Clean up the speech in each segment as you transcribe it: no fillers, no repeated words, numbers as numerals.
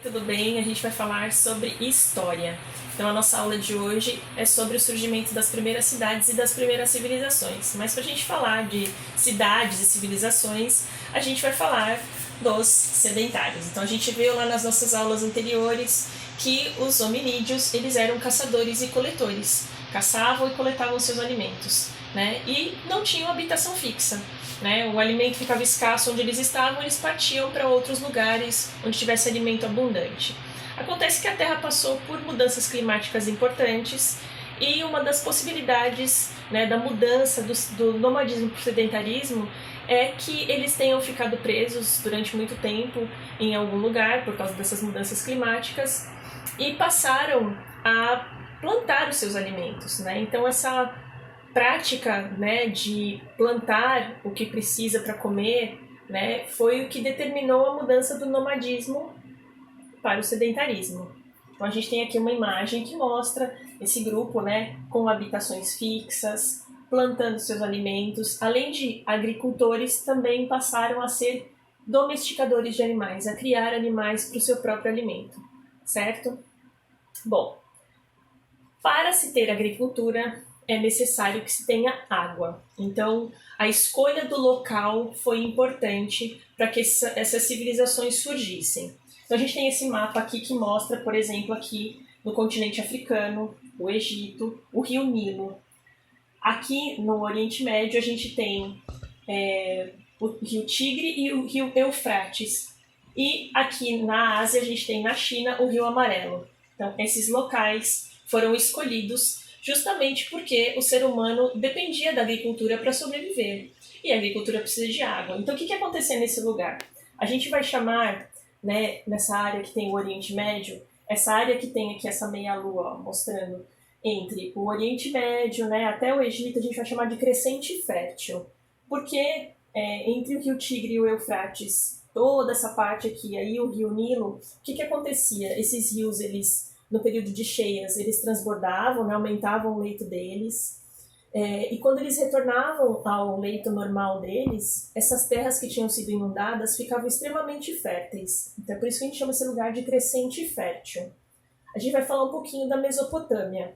Tudo bem? A gente vai falar sobre história. Então a nossa aula de hoje é sobre o surgimento das primeiras cidades e das primeiras civilizações. Mas para a gente falar de cidades e civilizações, a gente vai falar dos sedentários. Então a gente viu lá nas nossas aulas anteriores que os hominídeos eles eram caçadores e coletores, caçavam e coletavam seus alimentos, né? E não tinham habitação fixa. Né? O alimento ficava escasso onde eles estavam, eles partiam para outros lugares onde tivesse alimento abundante. Acontece que a Terra passou por mudanças climáticas importantes e uma das possibilidades, né, da mudança do nomadismo para o sedentarismo é que eles tenham ficado presos durante muito tempo em algum lugar por causa dessas mudanças climáticas e passaram a plantar os seus alimentos. Né? Então essa prática, né, de plantar o que precisa para comer, né, foi o que determinou a mudança do nomadismo para o sedentarismo. Então a gente tem aqui uma imagem que mostra esse grupo, né, com habitações fixas, plantando seus alimentos. Além de agricultores, também passaram a ser domesticadores de animais, a criar animais para o seu próprio alimento, certo? Bom, para se ter agricultura, é necessário que se tenha água. Então, a escolha do local foi importante para que essas civilizações surgissem. Então, a gente tem esse mapa aqui que mostra, por exemplo, aqui no continente africano, o Egito, o rio Nilo. Aqui no Oriente Médio, a gente tem o rio Tigre e o rio Eufrates. E aqui na Ásia, a gente tem na China o rio Amarelo. Então, esses locais foram escolhidos justamente porque o ser humano dependia da agricultura para sobreviver. E a agricultura precisa de água. Então, o que acontecia nesse lugar? A gente vai chamar, né, nessa área que tem o Oriente Médio, essa área que tem aqui essa meia-lua mostrando entre o Oriente Médio, né, até o Egito, a gente vai chamar de crescente fértil. Porque entre o rio Tigre e o Eufrates, toda essa parte aqui, aí o rio Nilo, o que acontecia? Esses rios, eles no período de cheias, eles transbordavam, né, aumentavam o leito deles. E quando eles retornavam ao leito normal deles, essas terras que tinham sido inundadas ficavam extremamente férteis. Então é por isso que a gente chama esse lugar de crescente fértil. A gente vai falar um pouquinho da Mesopotâmia.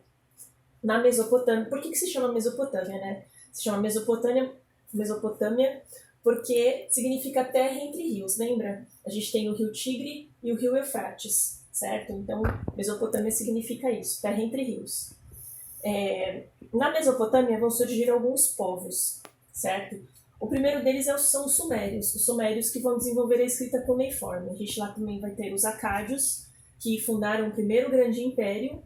Na Mesopotâmia, por que se chama Mesopotâmia, né? Se chama Mesopotâmia porque significa terra entre rios, lembra? A gente tem o rio Tigre e o rio Eufrates. Certo? Então, Mesopotâmia significa isso, terra entre rios. Na Mesopotâmia vão surgir alguns povos, certo? O primeiro deles são os sumérios que vão desenvolver a escrita cuneiforme. A gente lá também vai ter os acádios, que fundaram o primeiro grande império,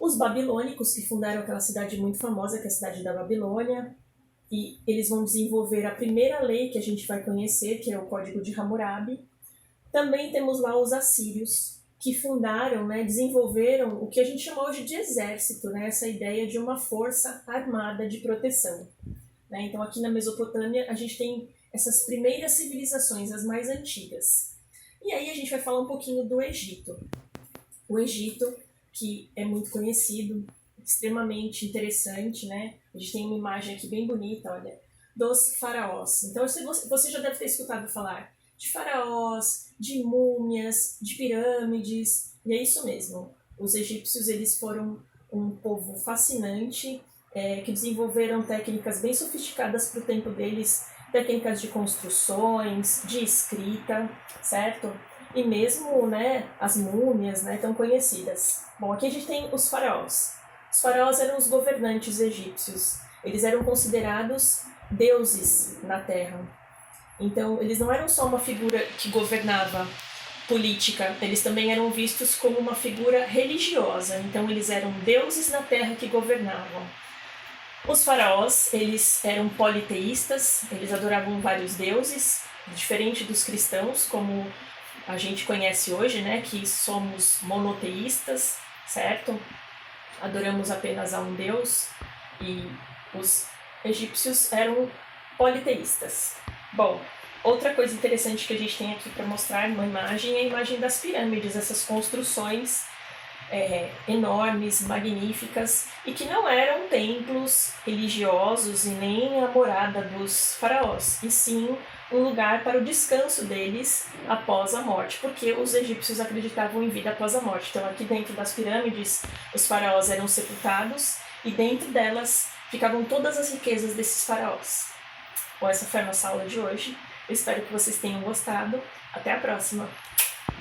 os babilônicos, que fundaram aquela cidade muito famosa, que é a cidade da Babilônia, e eles vão desenvolver a primeira lei que a gente vai conhecer, que é o Código de Hammurabi. Também temos lá os assírios, que fundaram, né, desenvolveram o que a gente chama hoje de exército, né, essa ideia de uma força armada de proteção. Né? Então, aqui na Mesopotâmia, a gente tem essas primeiras civilizações, as mais antigas. E aí a gente vai falar um pouquinho do Egito. O Egito, que é muito conhecido, extremamente interessante, né? A gente tem uma imagem aqui bem bonita, olha, dos faraós. Então, você já deve ter escutado falar de faraós, de múmias, de pirâmides, e é isso mesmo. Os egípcios, eles foram um povo fascinante, que desenvolveram técnicas bem sofisticadas para o tempo deles, técnicas de construções, de escrita, certo? E mesmo, né, as múmias, né, tão conhecidas. Bom, aqui a gente tem os faraós. Os faraós eram os governantes egípcios. Eles eram considerados deuses na terra. Então, eles não eram só uma figura que governava política, eles também eram vistos como uma figura religiosa. Então, eles eram deuses na terra que governavam. Os faraós, eles eram politeístas, eles adoravam vários deuses, diferente dos cristãos, como a gente conhece hoje, né, que somos monoteístas, certo? Adoramos apenas a um deus, e os egípcios eram politeístas. Bom, outra coisa interessante que a gente tem aqui para mostrar numa imagem é a imagem das pirâmides, essas construções enormes, magníficas, e que não eram templos religiosos e nem a morada dos faraós, e sim um lugar para o descanso deles após a morte, porque os egípcios acreditavam em vida após a morte. Então, aqui dentro das pirâmides, os faraós eram sepultados e dentro delas ficavam todas as riquezas desses faraós. Bom, essa foi a nossa aula de hoje. Eu espero que vocês tenham gostado. Até a próxima!